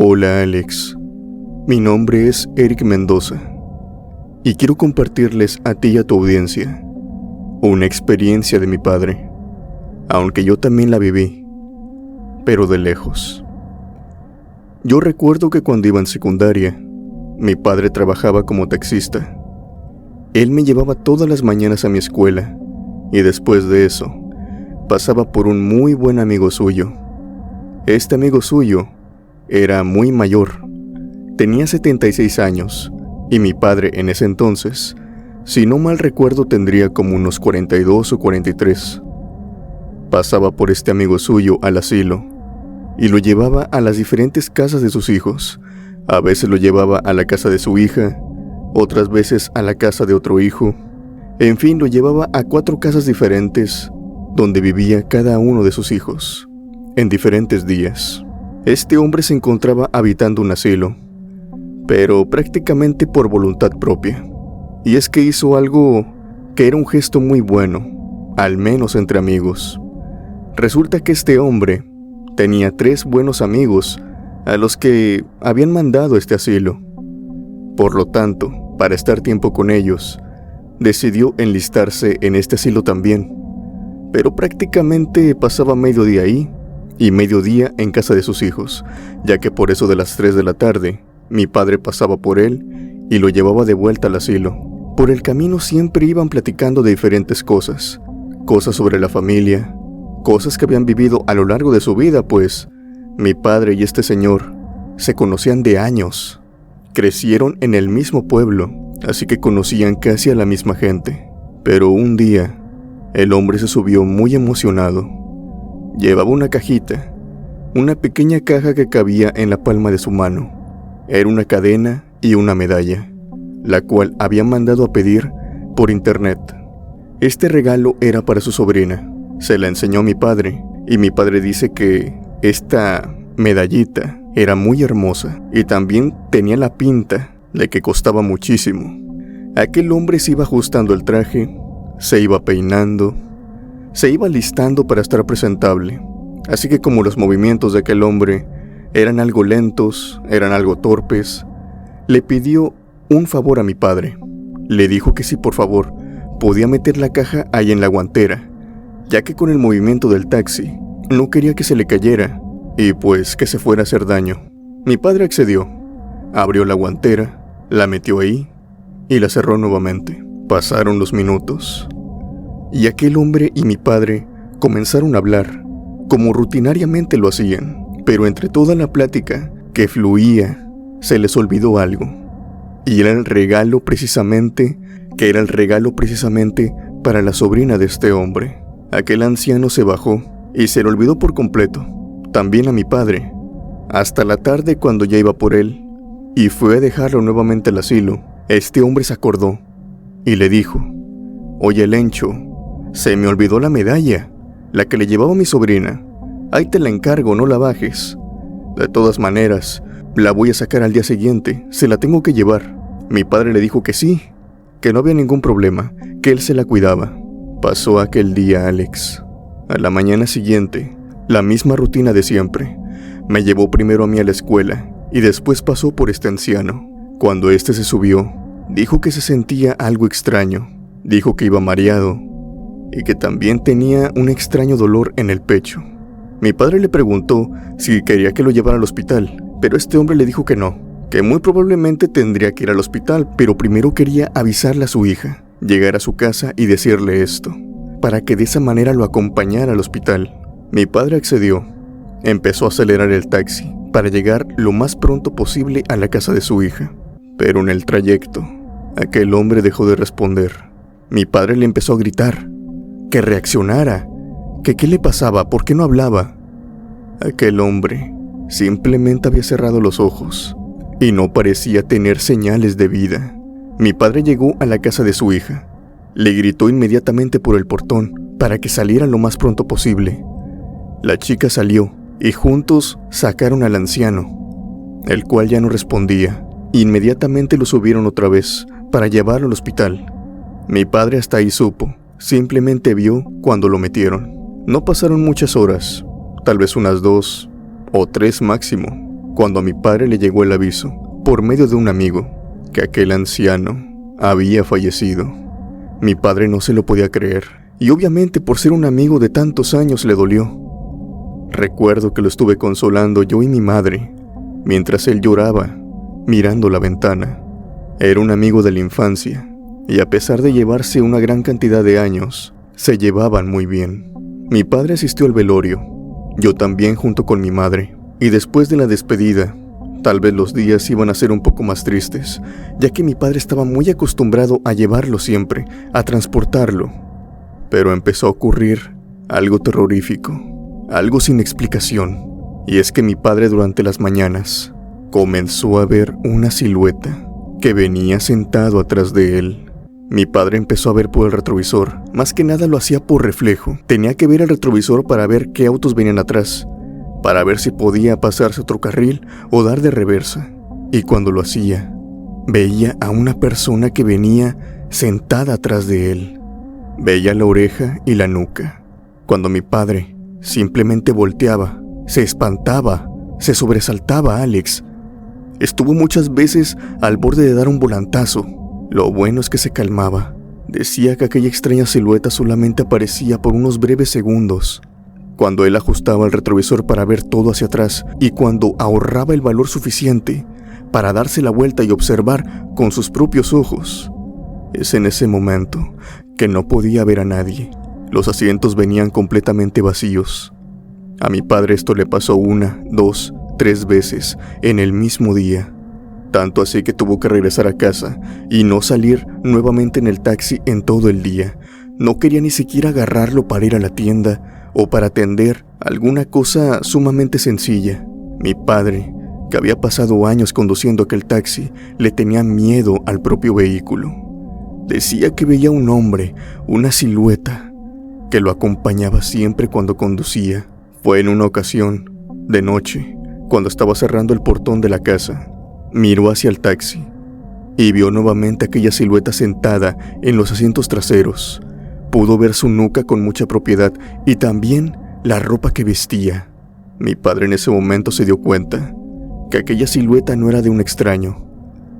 Hola Alex, mi nombre es Eric Mendoza y quiero compartirles a ti y a tu audiencia una experiencia de mi padre, aunque yo también la viví, pero de lejos. Yo recuerdo que cuando iba en secundaria, mi padre trabajaba como taxista. Él me llevaba todas las mañanas a mi escuela y después de eso, pasaba por un muy buen amigo suyo. Este amigo suyo era muy mayor, tenía 76 años y mi padre en ese entonces, si no mal recuerdo, tendría como unos 42 o 43. Pasaba por este amigo suyo al asilo y lo llevaba a las diferentes casas de sus hijos. A veces lo llevaba a la casa de su hija, otras veces a la casa de otro hijo. En fin, lo llevaba a 4 casas diferentes donde vivía cada uno de sus hijos, en diferentes días. Este hombre se encontraba habitando un asilo, pero prácticamente por voluntad propia. Y es que hizo algo que era un gesto muy bueno, al menos entre amigos. Resulta que este hombre tenía 3 buenos amigos a los que habían mandado a este asilo. Por lo tanto, para estar tiempo con ellos, decidió enlistarse en este asilo también. Pero prácticamente pasaba mediodía ahí y mediodía en casa de sus hijos, ya que por eso de las 3 de la tarde, mi padre pasaba por él y lo llevaba de vuelta al asilo. Por el camino siempre iban platicando de diferentes cosas sobre la familia, cosas que habían vivido a lo largo de su vida, pues mi padre y este señor se conocían de años. Crecieron en el mismo pueblo, así que conocían casi a la misma gente. Pero un día, el hombre se subió muy emocionado. Llevaba una cajita, una pequeña caja que cabía en la palma de su mano. Era una cadena y una medalla, la cual había mandado a pedir por internet. Este regalo era para su sobrina. Se la enseñó a mi padre, y mi padre dice que esta medallita era muy hermosa y también tenía la pinta de que costaba muchísimo. Aquel hombre se iba ajustando el traje, se iba peinando, se iba listando para estar presentable. Así que como los movimientos de aquel hombre eran algo lentos, eran algo torpes, le pidió un favor a mi padre. Le dijo que si por favor podía meter la caja ahí en la guantera, ya que con el movimiento del taxi no quería que se le cayera y pues que se fuera a hacer daño. Mi padre accedió, abrió la guantera, la metió ahí y la cerró nuevamente. Pasaron los minutos y aquel hombre y mi padre comenzaron a hablar, como rutinariamente lo hacían, pero entre toda la plática que fluía, se les olvidó algo, y era el regalo precisamente para la sobrina de este hombre. Aquel anciano se bajó y se le olvidó por completo, también a mi padre, hasta la tarde cuando ya iba por él, y fue a dejarlo nuevamente al asilo. Este hombre se acordó y le dijo: «Oye, Lencho, se me olvidó la medalla, la que le llevaba a mi sobrina. Ahí te la encargo, no la bajes. De todas maneras, la voy a sacar al día siguiente, se la tengo que llevar». Mi padre le dijo que sí, que no había ningún problema, que él se la cuidaba. Pasó aquel día, Alex. A la mañana siguiente, la misma rutina de siempre. Me llevó primero a mí a la escuela y después pasó por este anciano. Cuando este se subió, dijo que se sentía algo extraño. Dijo que iba mareado y que también tenía un extraño dolor en el pecho. Mi padre le preguntó si quería que lo llevara al hospital, pero este hombre le dijo que no, que muy probablemente tendría que ir al hospital, pero primero quería avisarle a su hija, llegar a su casa y decirle esto, para que de esa manera lo acompañara al hospital. Mi padre accedió. Empezó a acelerar el taxi para llegar lo más pronto posible a la casa de su hija. Pero en el trayecto, aquel hombre dejó de responder. Mi padre le empezó a gritar que reaccionara, que qué le pasaba, por qué no hablaba. Aquel hombre simplemente había cerrado los ojos y no parecía tener señales de vida. Mi padre llegó a la casa de su hija. Le gritó inmediatamente por el portón para que saliera lo más pronto posible. La chica salió y juntos sacaron al anciano, el cual ya no respondía. Inmediatamente lo subieron otra vez para llevarlo al hospital. Mi padre hasta ahí supo, simplemente vio cuando lo metieron. No pasaron muchas horas, tal vez unas 2 o 3 máximo. cuando a mi padre le llegó el aviso, por medio de un amigo, que aquel anciano había fallecido. Mi padre no se lo podía creer, y obviamente por ser un amigo de tantos años le dolió. Recuerdo que lo estuve consolando yo y mi madre, mientras él lloraba, mirando la ventana. Era un amigo de la infancia, y a pesar de llevarse una gran cantidad de años, se llevaban muy bien. Mi padre asistió al velorio, yo también junto con mi madre, y después de la despedida, tal vez los días iban a ser un poco más tristes, ya que mi padre estaba muy acostumbrado a llevarlo siempre, a transportarlo. Pero empezó a ocurrir algo terrorífico, algo sin explicación, y es que mi padre durante las mañanas comenzó a ver una silueta que venía sentado atrás de él. Mi padre empezó a ver por el retrovisor, más que nada lo hacía por reflejo. Tenía que ver el retrovisor para ver qué autos venían atrás, para ver si podía pasarse otro carril o dar de reversa. Y cuando lo hacía, veía a una persona que venía sentada atrás de él. Veía la oreja y la nuca. Cuando mi padre simplemente volteaba, se espantaba, se sobresaltaba Alex. Estuvo muchas veces al borde de dar un volantazo. Lo bueno es que se calmaba. Decía que aquella extraña silueta solamente aparecía por unos breves segundos, cuando él ajustaba el retrovisor para ver todo hacia atrás y cuando ahorraba el valor suficiente para darse la vuelta y observar con sus propios ojos. Es en ese momento que no podía ver a nadie. Los asientos venían completamente vacíos. A mi padre esto le pasó 1, 2, 3 veces en el mismo día. Tanto así que tuvo que regresar a casa y no salir nuevamente en el taxi en todo el día. No quería ni siquiera agarrarlo para ir a la tienda o para atender alguna cosa sumamente sencilla. Mi padre, que había pasado años conduciendo aquel taxi, le tenía miedo al propio vehículo. Decía que veía un hombre, una silueta, que lo acompañaba siempre cuando conducía. Fue en una ocasión, de noche, cuando estaba cerrando el portón de la casa. Miró hacia el taxi y vio nuevamente aquella silueta sentada en los asientos traseros. Pudo ver su nuca con mucha propiedad y también la ropa que vestía. Mi padre en ese momento se dio cuenta que aquella silueta no era de un extraño,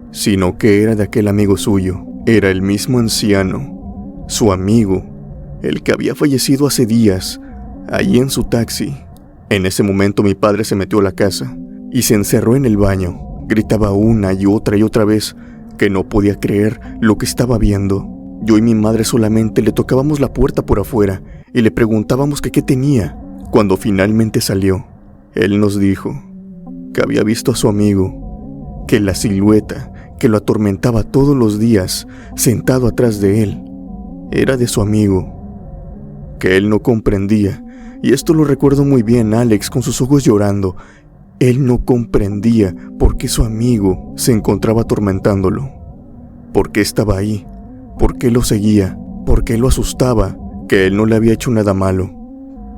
sino que era de aquel amigo suyo. Era el mismo anciano, su amigo, el que había fallecido hace días, allí en su taxi. En ese momento mi padre se metió a la casa y se encerró en el baño. Gritaba una y otra vez que no podía creer lo que estaba viendo. Yo y mi madre solamente le tocábamos la puerta por afuera y le preguntábamos que qué tenía. Cuando finalmente salió, él nos dijo que había visto a su amigo, que la silueta que lo atormentaba todos los días sentado atrás de él era de su amigo, que él no comprendía. Y esto lo recuerdo muy bien, Alex, con sus ojos llorando. Él no comprendía por qué su amigo se encontraba atormentándolo, por qué estaba ahí, por qué lo seguía, por qué lo asustaba, que él no le había hecho nada malo,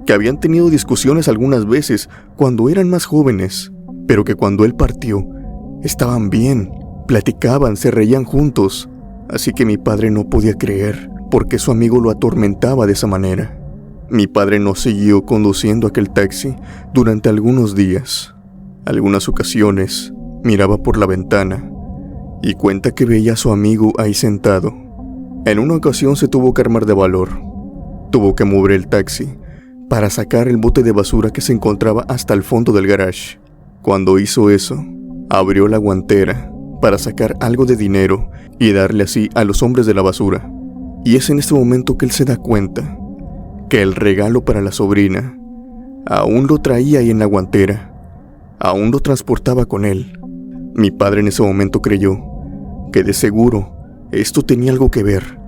que habían tenido discusiones algunas veces cuando eran más jóvenes, pero que cuando él partió, estaban bien, platicaban, se reían juntos. Así que mi padre no podía creer por qué su amigo lo atormentaba de esa manera. Mi padre no siguió conduciendo aquel taxi durante algunos días. Algunas ocasiones miraba por la ventana y cuenta que veía a su amigo ahí sentado. En una ocasión se tuvo que armar de valor. Tuvo que mover el taxi para sacar el bote de basura que se encontraba hasta el fondo del garage. Cuando hizo eso, abrió la guantera para sacar algo de dinero y darle así a los hombres de la basura. Y es en este momento que él se da cuenta que el regalo para la sobrina aún lo traía ahí en la guantera. Aún lo transportaba con él. Mi padre en ese momento creyó que de seguro esto tenía algo que ver,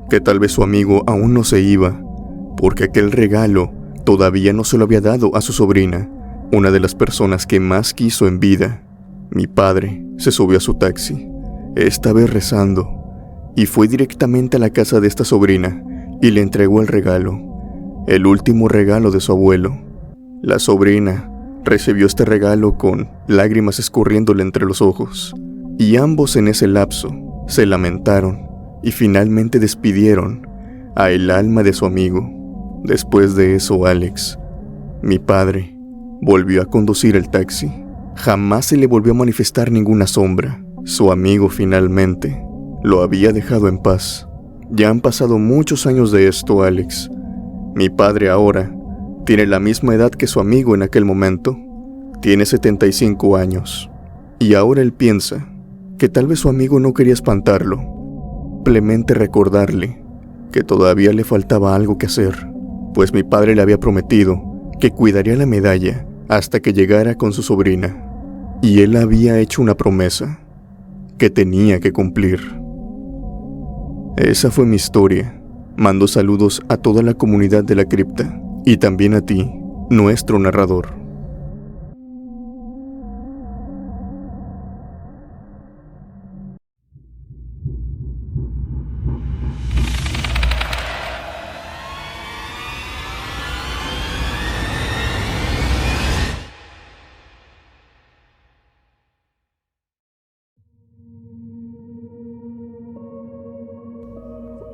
que tal vez su amigo aún no se iba, porque aquel regalo todavía no se lo había dado a su sobrina, una de las personas que más quiso en vida. Mi padre se subió a su taxi, esta vez rezando, y fue directamente a la casa de esta sobrina y le entregó el regalo, el último regalo de su abuelo. La sobrina recibió este regalo con lágrimas escurriéndole entre los ojos, y ambos en ese lapso se lamentaron y finalmente despidieron a el alma de su amigo. Después de eso, Alex, mi padre, volvió a conducir el taxi Jamás se le volvió a manifestar ninguna sombra. Su amigo finalmente lo había dejado en paz. Ya han pasado muchos años de esto, Alex. Mi padre ahora tiene la misma edad que su amigo en aquel momento. Tiene 75 años. Y ahora él piensa que tal vez su amigo no quería espantarlo, simplemente recordarle que todavía le faltaba algo que hacer, pues mi padre le había prometido que cuidaría la medalla hasta que llegara con su sobrina. Y él había hecho una promesa que tenía que cumplir. Esa fue mi historia. Mando saludos a toda la comunidad de la cripta y también a ti, nuestro narrador.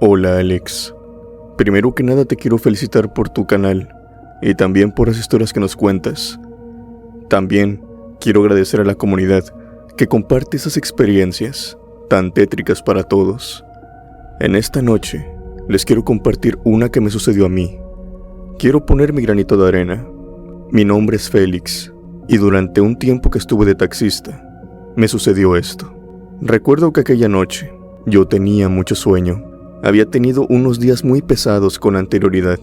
Hola Alex, primero que nada te quiero felicitar por tu canal y también por las historias que nos cuentas. También quiero agradecer a la comunidad que comparte esas experiencias tan tétricas para todos. En esta noche les quiero compartir una que me sucedió a mí. Quiero poner mi granito de arena. Mi nombre es Félix y durante un tiempo que estuve de taxista me sucedió esto. Recuerdo que aquella noche yo tenía mucho sueño. Había tenido unos días muy pesados con anterioridad.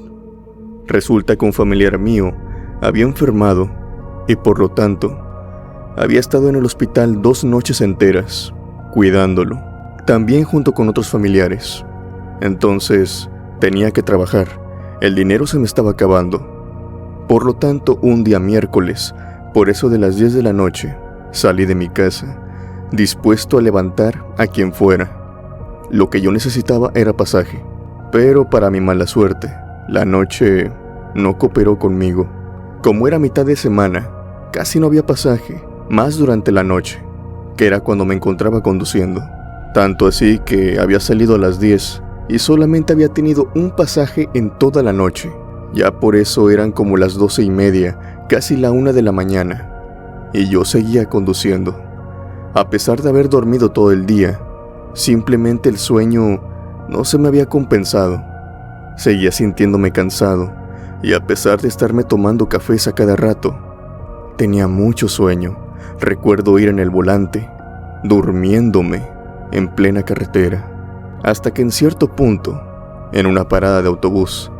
Resulta que un familiar mío había enfermado y por lo tanto había estado en el hospital 2 noches enteras, cuidándolo, también junto con otros familiares. Entonces tenía que trabajar, el dinero se me estaba acabando. Por lo tanto, un día miércoles, por eso de las 10 de la noche, salí de mi casa, dispuesto a levantar a quien fuera. Lo que yo necesitaba era pasaje, pero para mi mala suerte, la noche no cooperó conmigo. Como era mitad de semana, casi no había pasaje, más durante la noche, que era cuando me encontraba conduciendo. Tanto así que había salido a las 10 y solamente había tenido un pasaje en toda la noche. Ya por eso eran como las 12:30, casi la 1 de la mañana, y yo seguía conduciendo. A pesar de haber dormido todo el día, simplemente el sueño no se me había compensado. Seguía sintiéndome cansado y a pesar de estarme tomando cafés a cada rato, tenía mucho sueño. Recuerdo ir en el volante, durmiéndome en plena carretera, hasta que en cierto punto, en una parada de autobús,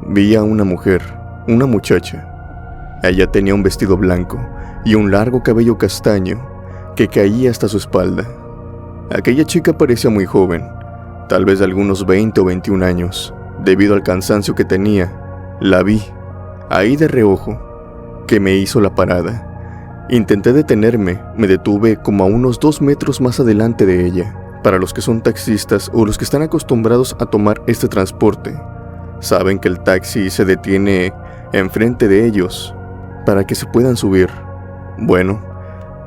vi a una mujer, una muchacha. Ella tenía un vestido blanco y un largo cabello castaño que caía hasta su espalda. Aquella chica parecía muy joven, tal vez de algunos 20 o 21 años. Debido al cansancio que tenía, la vi, ahí de reojo, que me hizo la parada. Intenté detenerme, me detuve como a unos 2 metros más adelante de ella. Para los que son taxistas o los que están acostumbrados a tomar este transporte, saben que el taxi se detiene enfrente de ellos para que se puedan subir. Bueno,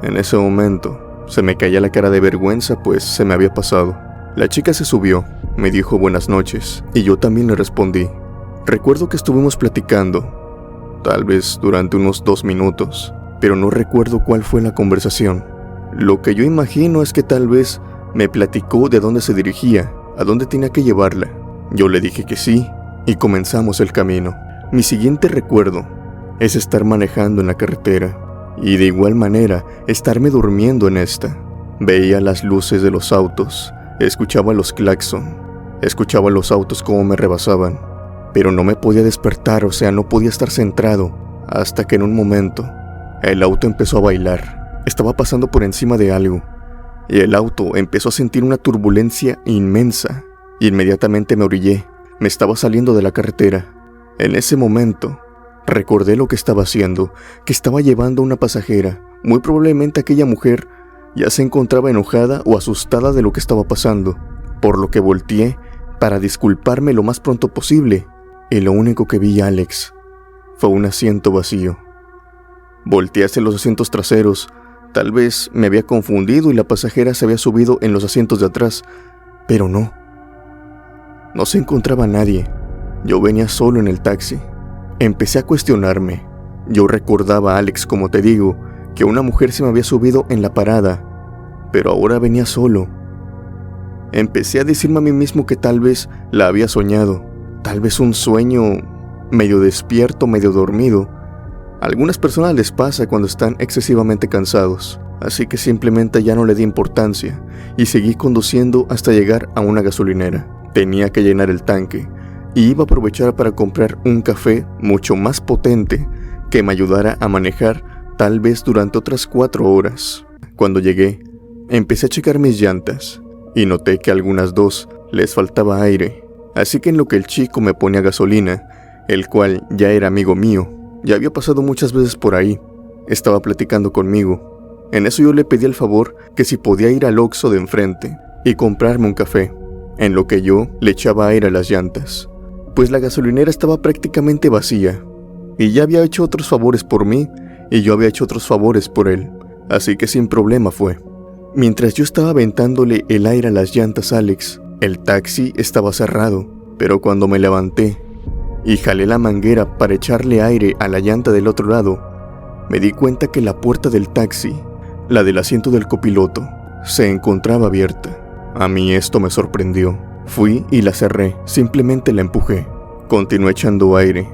en ese momento se me caía la cara de vergüenza, pues se me había pasado. La chica se subió, me dijo buenas noches, y yo también le respondí. Recuerdo que estuvimos platicando, tal vez durante unos 2 minutos, pero no recuerdo cuál fue la conversación. Lo que yo imagino es que tal vez me platicó de dónde se dirigía, a dónde tenía que llevarla. Yo le dije que sí, y comenzamos el camino. Mi siguiente recuerdo es estar manejando en la carretera, y de igual manera estarme durmiendo en esta. Veía las luces de los autos, escuchaba los claxon, escuchaba los autos como me rebasaban, pero no me podía despertar, o sea, no podía estar centrado, hasta que en un momento el auto empezó a bailar. Estaba pasando por encima de algo, y el auto empezó a sentir una turbulencia inmensa. Inmediatamente me orillé, me estaba saliendo de la carretera. En ese momento recordé lo que estaba haciendo, que estaba llevando a una pasajera. Muy probablemente aquella mujer ya se encontraba enojada o asustada de lo que estaba pasando, por lo que volteé para disculparme lo más pronto posible, y lo único que vi, Alex, fue un asiento vacío. Volteé hacia los asientos traseros. Tal vez me había confundido y la pasajera se había subido en los asientos de atrás, pero no. No se encontraba nadie. Yo venía solo en el taxi. Empecé a cuestionarme. Yo recordaba, Alex, como te digo, que una mujer se me había subido en la parada, pero ahora venía solo. Empecé a decirme a mí mismo que tal vez la había soñado, tal vez un sueño medio despierto, medio dormido. A algunas personas les pasa cuando están excesivamente cansados, así que simplemente ya no le di importancia y seguí conduciendo hasta llegar a una gasolinera. Tenía que llenar el tanque y iba a aprovechar para comprar un café mucho más potente que me ayudara a manejar tal vez durante otras 4 horas. Cuando llegué, empecé a checar mis llantas y noté que a algunas 2 les faltaba aire, así que en lo que el chico me ponía gasolina, el cual ya era amigo mío, ya había pasado muchas veces por ahí, estaba platicando conmigo. En eso yo le pedí el favor que si podía ir al Oxxo de enfrente y comprarme un café, en lo que yo le echaba aire a las llantas, pues la gasolinera estaba prácticamente vacía, y ya había hecho otros favores por mí, y yo había hecho otros favores por él, así que sin problema fue. Mientras yo estaba aventándole el aire a las llantas a Alex, el taxi estaba cerrado, pero cuando me levanté y jalé la manguera para echarle aire a la llanta del otro lado, me di cuenta que la puerta del taxi, la del asiento del copiloto, se encontraba abierta. A mí esto me sorprendió. Fui y la cerré, simplemente la empujé. Continué echando aire,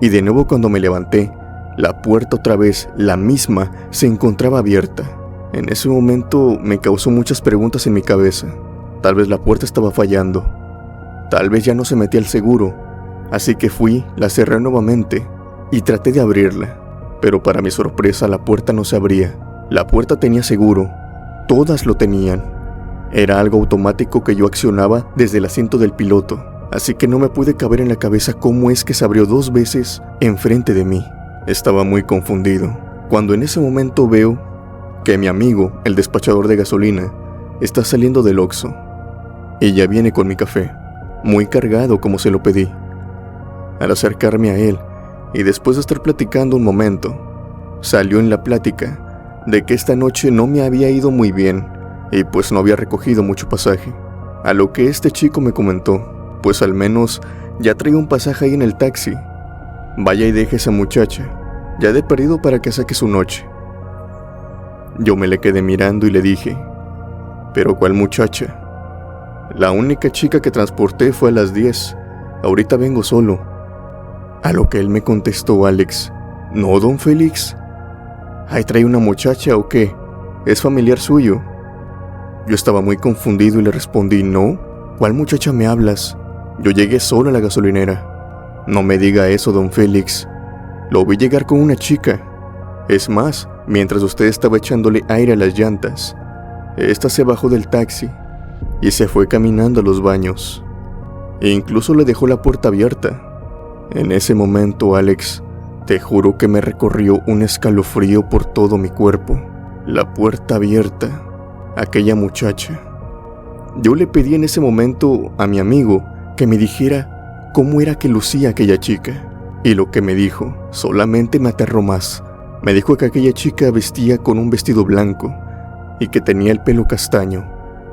y de nuevo cuando me levanté, la puerta otra vez, la misma, se encontraba abierta. En ese momento me causó muchas preguntas en mi cabeza. Tal vez la puerta estaba fallando. Tal vez ya no se metía el seguro. Así que fui, la cerré nuevamente y traté de abrirla. Pero para mi sorpresa la puerta no se abría. La puerta tenía seguro. Todas lo tenían. Era algo automático que yo accionaba desde el asiento del piloto. Así que no me pude caber en la cabeza cómo es que se abrió 2 veces enfrente de mí. Estaba muy confundido. Cuando en ese momento veo que mi amigo, el despachador de gasolina, está saliendo del Oxxo. Y ya viene con mi café, muy cargado como se lo pedí. Al acercarme a él, y después de estar platicando un momento, salió en la plática de que esta noche no me había ido muy bien, y pues no había recogido mucho pasaje. A lo que este chico me comentó, pues al menos ya traía un pasaje ahí en el taxi. Vaya y deje a esa muchacha, ya de perdido para que saque su noche. Yo me le quedé mirando y le dije, ¿pero cuál muchacha? La única chica que transporté fue a las 10, ahorita vengo solo. A lo que él me contestó, Alex, ¿no, don Félix? ¿Ahí trae una muchacha o qué? ¿Es familiar suyo? Yo estaba muy confundido y le respondí, no, ¿cuál muchacha me hablas? Yo llegué solo a la gasolinera. No me diga eso, don Félix. Lo vi llegar con una chica. Es más, mientras usted estaba echándole aire a las llantas, esta se bajó del taxi y se fue caminando a los baños. E incluso le dejó la puerta abierta. En ese momento, Alex, te juro que me recorrió un escalofrío por todo mi cuerpo. La puerta abierta. Aquella muchacha. Yo le pedí en ese momento a mi amigo que me dijera cómo era que lucía aquella chica. Y lo que me dijo solamente me aterró más. Me dijo que aquella chica vestía con un vestido blanco y que tenía el pelo castaño.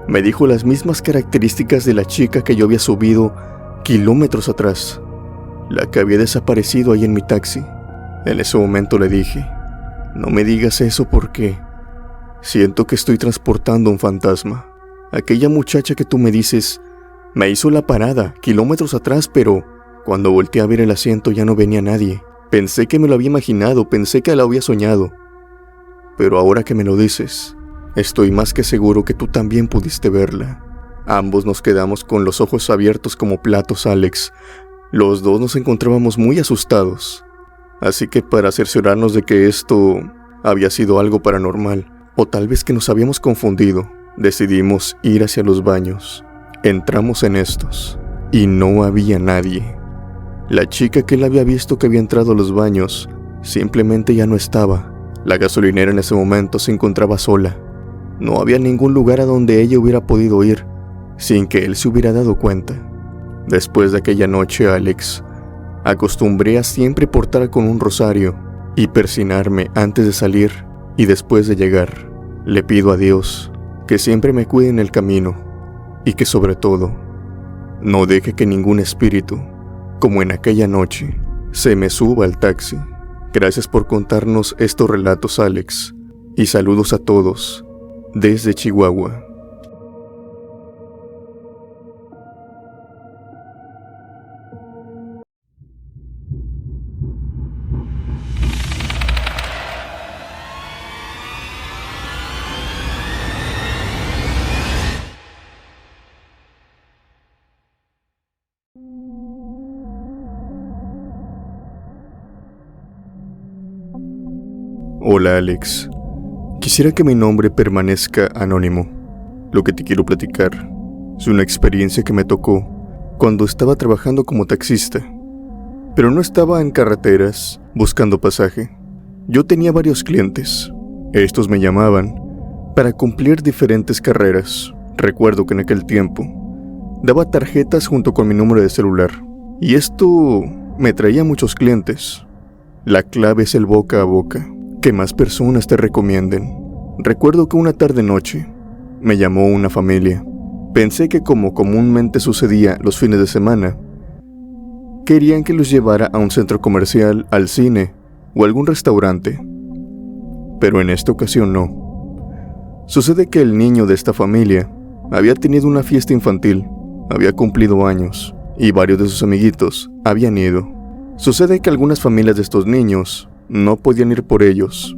Me dijo las mismas características de la chica que yo había subido kilómetros atrás, la que había desaparecido ahí en mi taxi. En ese momento le dije, no me digas eso porque siento que estoy transportando un fantasma. Aquella muchacha que tú me dices me hizo la parada kilómetros atrás, pero cuando volteé a ver el asiento ya no venía nadie. Pensé que me lo había imaginado, pensé que lo había soñado. Pero ahora que me lo dices, estoy más que seguro que tú también pudiste verla. Ambos nos quedamos con los ojos abiertos como platos, Alex. Los dos nos encontrábamos muy asustados. Así que para cerciorarnos de que esto había sido algo paranormal, o tal vez que nos habíamos confundido, decidimos ir hacia los baños. Entramos en estos, y no había nadie. La chica que él había visto que había entrado a los baños simplemente ya no estaba. La gasolinera en ese momento se encontraba sola. No había ningún lugar a donde ella hubiera podido ir sin que él se hubiera dado cuenta. Después de aquella noche, Alex, acostumbré a siempre portar con un rosario y persignarme antes de salir y después de llegar. Le pido a Dios que siempre me cuide en el camino y que sobre todo no deje que ningún espíritu, como en aquella noche, se me suba al taxi. Gracias por contarnos estos relatos, Alex. y saludos a todos desde Chihuahua. Hola Alex, quisiera que mi nombre permanezca anónimo. Lo que te quiero platicar es una experiencia que me tocó cuando estaba trabajando como taxista, pero no estaba en carreteras buscando pasaje. Yo tenía varios clientes. Estos me llamaban para cumplir diferentes carreras. Recuerdo que en aquel tiempo daba tarjetas junto con mi número de celular, y esto me traía muchos clientes. La clave es el boca a boca, que más personas te recomienden. Recuerdo que una tarde-noche me llamó una familia. Pensé que, como comúnmente sucedía los fines de semana, querían que los llevara a un centro comercial, al cine o algún restaurante. Pero en esta ocasión no. Sucede que el niño de esta familia había tenido una fiesta infantil, había cumplido años y varios de sus amiguitos habían ido. Sucede que algunas familias de estos niños no podían ir por ellos,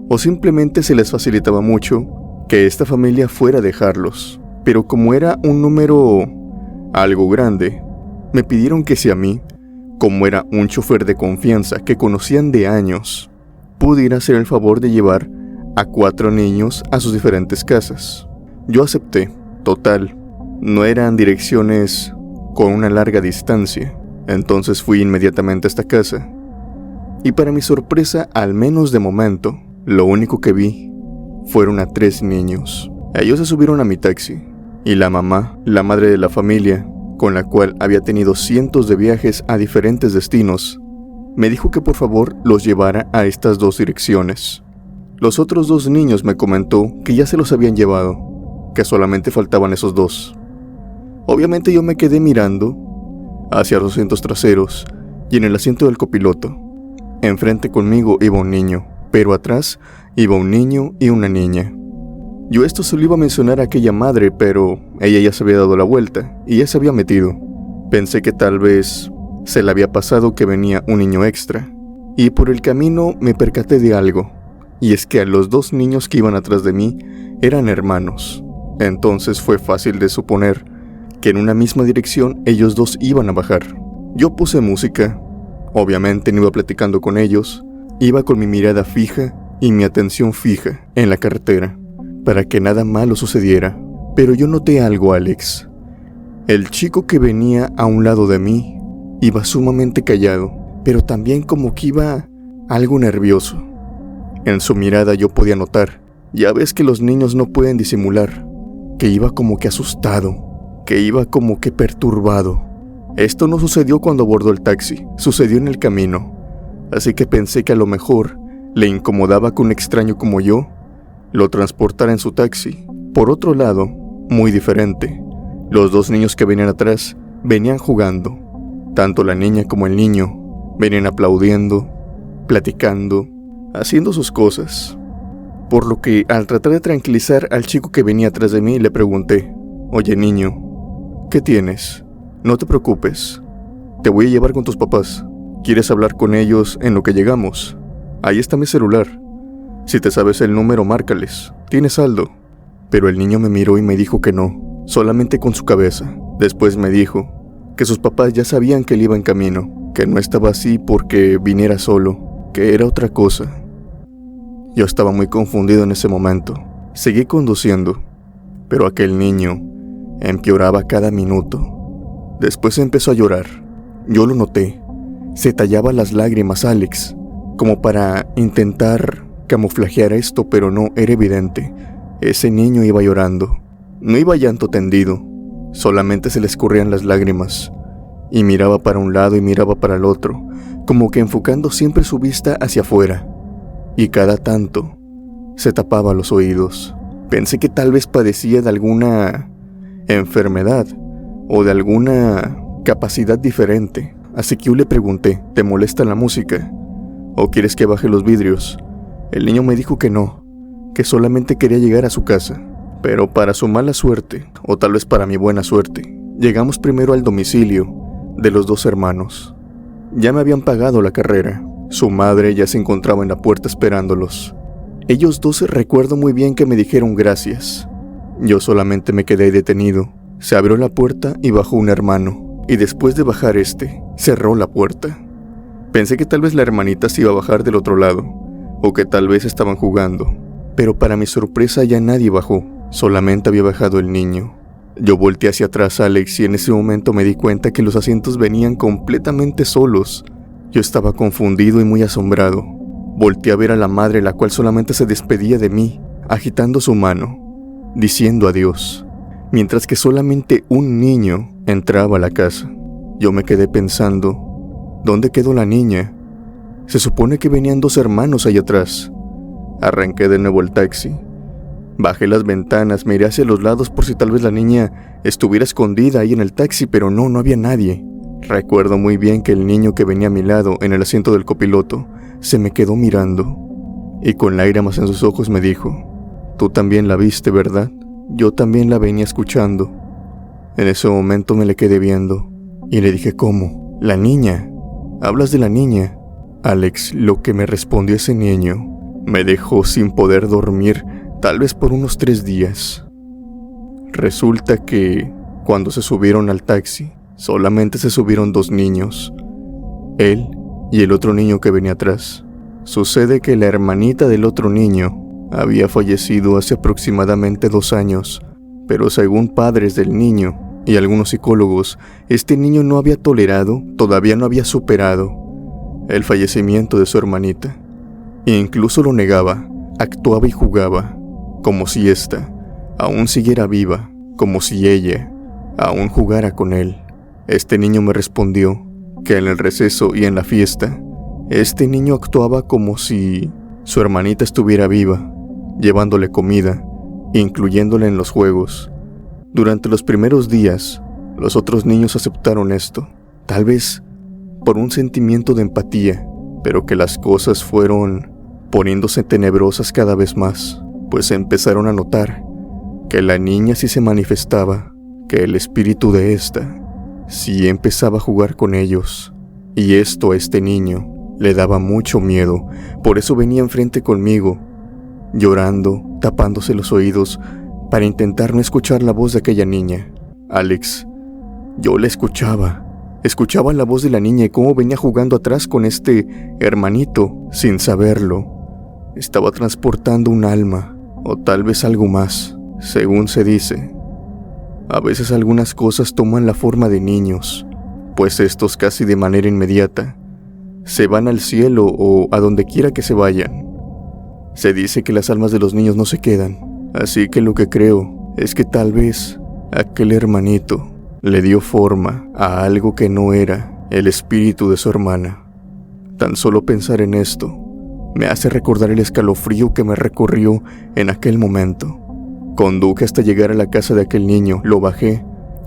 o simplemente se les facilitaba mucho que esta familia fuera a dejarlos. Pero como era un número algo grande, me pidieron que si a mí, como era un chofer de confianza que conocían de años, pudiera hacer el favor de llevar a 4 niños a sus diferentes casas. Yo acepté. Total, no eran direcciones con una larga distancia. Entonces fui inmediatamente a esta casa. Y para mi sorpresa, al menos de momento, lo único que vi fueron a 3 niños. Ellos se subieron a mi taxi, y la mamá, la madre de la familia, con la cual había tenido cientos de viajes a diferentes destinos, me dijo que por favor los llevara a estas 2 direcciones. Los otros 2 niños me comentó que ya se los habían llevado, que solamente faltaban esos 2. Obviamente yo me quedé mirando hacia los asientos traseros y en el asiento del copiloto. Enfrente conmigo iba un niño, pero atrás iba un niño y una niña. Yo esto se lo iba a mencionar a aquella madre, pero ella ya se había dado la vuelta y ya se había metido. Pensé que tal vez se le había pasado que venía un niño extra, y por el camino me percaté de algo, y es que a los 2 niños que iban atrás de mí eran hermanos. Entonces fue fácil de suponer que en una misma dirección ellos 2 iban a bajar. Yo puse música. Obviamente no iba platicando con ellos, iba con mi mirada fija y mi atención fija en la carretera, para que nada malo sucediera. Pero yo noté algo, Alex. El chico que venía a un lado de mí iba sumamente callado, pero también como que iba algo nervioso. En su mirada yo podía notar, ya ves que los niños no pueden disimular, que iba como que asustado, que iba como que perturbado. Esto no sucedió cuando abordó el taxi, sucedió en el camino, así que pensé que a lo mejor le incomodaba que un extraño como yo lo transportara en su taxi. Por otro lado, muy diferente, los 2 niños que venían atrás venían jugando. Tanto la niña como el niño venían aplaudiendo, platicando, haciendo sus cosas. Por lo que, al tratar de tranquilizar al chico que venía atrás de mí, le pregunté: «Oye niño, ¿qué tienes? No te preocupes, te voy a llevar con tus papás. ¿Quieres hablar con ellos en lo que llegamos? Ahí está mi celular. Si te sabes el número, márcales. Tienes saldo». Pero el niño me miró y me dijo que no, solamente con su cabeza. Después me dijo que sus papás ya sabían que él iba en camino, que no estaba así porque viniera solo, que era otra cosa. Yo estaba muy confundido en ese momento. Seguí conduciendo, pero aquel niño empeoraba cada minuto. Después empezó a llorar. Yo lo noté. Se tallaba las lágrimas, Alex, como para intentar camuflajear esto, pero no, era evidente. Ese niño iba llorando. No iba llanto tendido, solamente se le escurrían las lágrimas, y miraba para un lado y miraba para el otro, como que enfocando siempre su vista hacia afuera, y cada tanto se tapaba los oídos. Pensé que tal vez padecía de alguna enfermedad o de alguna capacidad diferente, así que yo le pregunté: ¿te molesta la música? ¿O quieres que baje los vidrios? El niño me dijo que no, que solamente quería llegar a su casa. Pero para su mala suerte, o tal vez para mi buena suerte, llegamos primero al domicilio de los dos hermanos. Ya me habían pagado la carrera. Su madre ya se encontraba en la puerta esperándolos. Ellos dos recuerdo muy bien que me dijeron gracias. Yo solamente me quedé detenido. Se abrió la puerta y bajó un hermano, y después de bajar cerró la puerta. Pensé que tal vez la hermanita se iba a bajar del otro lado, o que tal vez estaban jugando, pero para mi sorpresa ya nadie bajó, solamente había bajado el niño. Yo volteé hacia atrás a Alex y en ese momento me di cuenta que los asientos venían completamente solos. Yo estaba confundido y muy asombrado. Volteé a ver a la madre, la cual solamente se despedía de mí, agitando su mano, diciendo adiós, mientras que solamente un niño entraba a la casa. Yo me quedé pensando, ¿dónde quedó la niña? Se supone que venían dos hermanos allá atrás. Arranqué de nuevo el taxi. Bajé las ventanas, miré hacia los lados por si tal vez la niña estuviera escondida ahí en el taxi, pero no había nadie. Recuerdo muy bien que el niño que venía a mi lado en el asiento del copiloto se me quedó mirando y con lágrimas en sus ojos me dijo, «Tú también la viste, ¿verdad? Yo también la venía escuchando». En ese momento me le quedé viendo y le dije, «¿Cómo? ¿La niña? ¿Hablas de la niña?» Alex, lo que me respondió ese niño me dejó sin poder dormir tal vez por unos 3 días. Resulta que cuando se subieron al taxi, solamente se subieron 2 niños, él y el otro niño que venía atrás. Sucede que la hermanita del otro niño había fallecido hace aproximadamente 2 años, pero según padres del niño y algunos psicólogos, este niño no había tolerado, todavía no había superado el fallecimiento de su hermanita. E incluso lo negaba, actuaba y jugaba, como si ésta aún siguiera viva, como si ella aún jugara con él. Este niño me respondió que en el receso y en la fiesta, este niño actuaba como si su hermanita estuviera viva, llevándole comida, incluyéndole en los juegos. Durante los primeros días, los otros niños aceptaron esto, tal vez por un sentimiento de empatía, pero que las cosas fueron poniéndose tenebrosas cada vez más, pues empezaron a notar que la niña sí se manifestaba, que el espíritu de esta sí empezaba a jugar con ellos, y esto a este niño le daba mucho miedo. Por eso venía enfrente conmigo, llorando, tapándose los oídos, para intentar no escuchar la voz de aquella niña. Alex, yo la escuchaba la voz de la niña y cómo venía jugando atrás con este hermanito, sin saberlo. Estaba transportando un alma, o tal vez algo más, según se dice. A veces algunas cosas toman la forma de niños, pues estos casi de manera inmediata se van al cielo o a donde quiera que se vayan. Se dice que las almas de los niños no se quedan, así que lo que creo es que tal vez aquel hermanito le dio forma a algo que no era el espíritu de su hermana. Tan solo pensar en esto me hace recordar el escalofrío que me recorrió en aquel momento. Conduje hasta llegar a la casa de aquel niño, lo bajé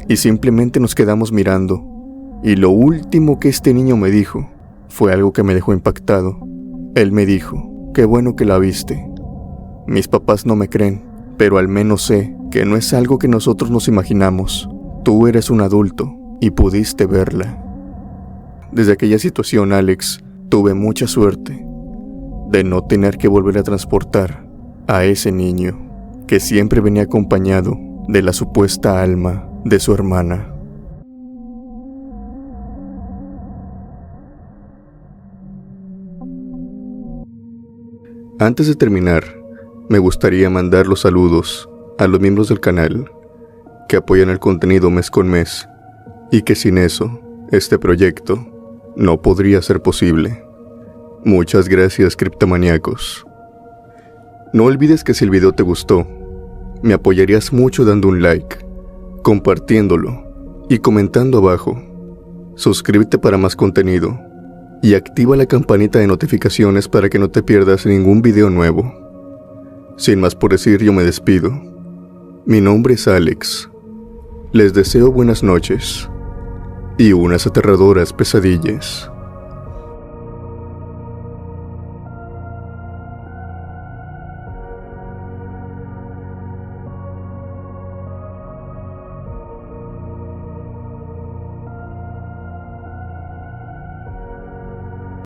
y simplemente nos quedamos mirando. Y lo último que este niño me dijo fue algo que me dejó impactado. Él me dijo, «Qué bueno que la viste». Mis papás no me creen, pero al menos sé que no es algo que nosotros nos imaginamos. Tú eres un adulto y pudiste verla. Desde aquella situación, Alex, tuve mucha suerte de no tener que volver a transportar a ese niño que siempre venía acompañado de la supuesta alma de su hermana. Antes de terminar, me gustaría mandar los saludos a los miembros del canal que apoyan el contenido mes con mes y que sin eso, este proyecto no podría ser posible. Muchas gracias, criptomaníacos. No olvides que si el video te gustó, me apoyarías mucho dando un like, compartiéndolo y comentando abajo. Suscríbete para más contenido y activa la campanita de notificaciones para que no te pierdas ningún video nuevo. Sin más por decir, yo me despido. Mi nombre es Alex. Les deseo buenas noches y unas aterradoras pesadillas.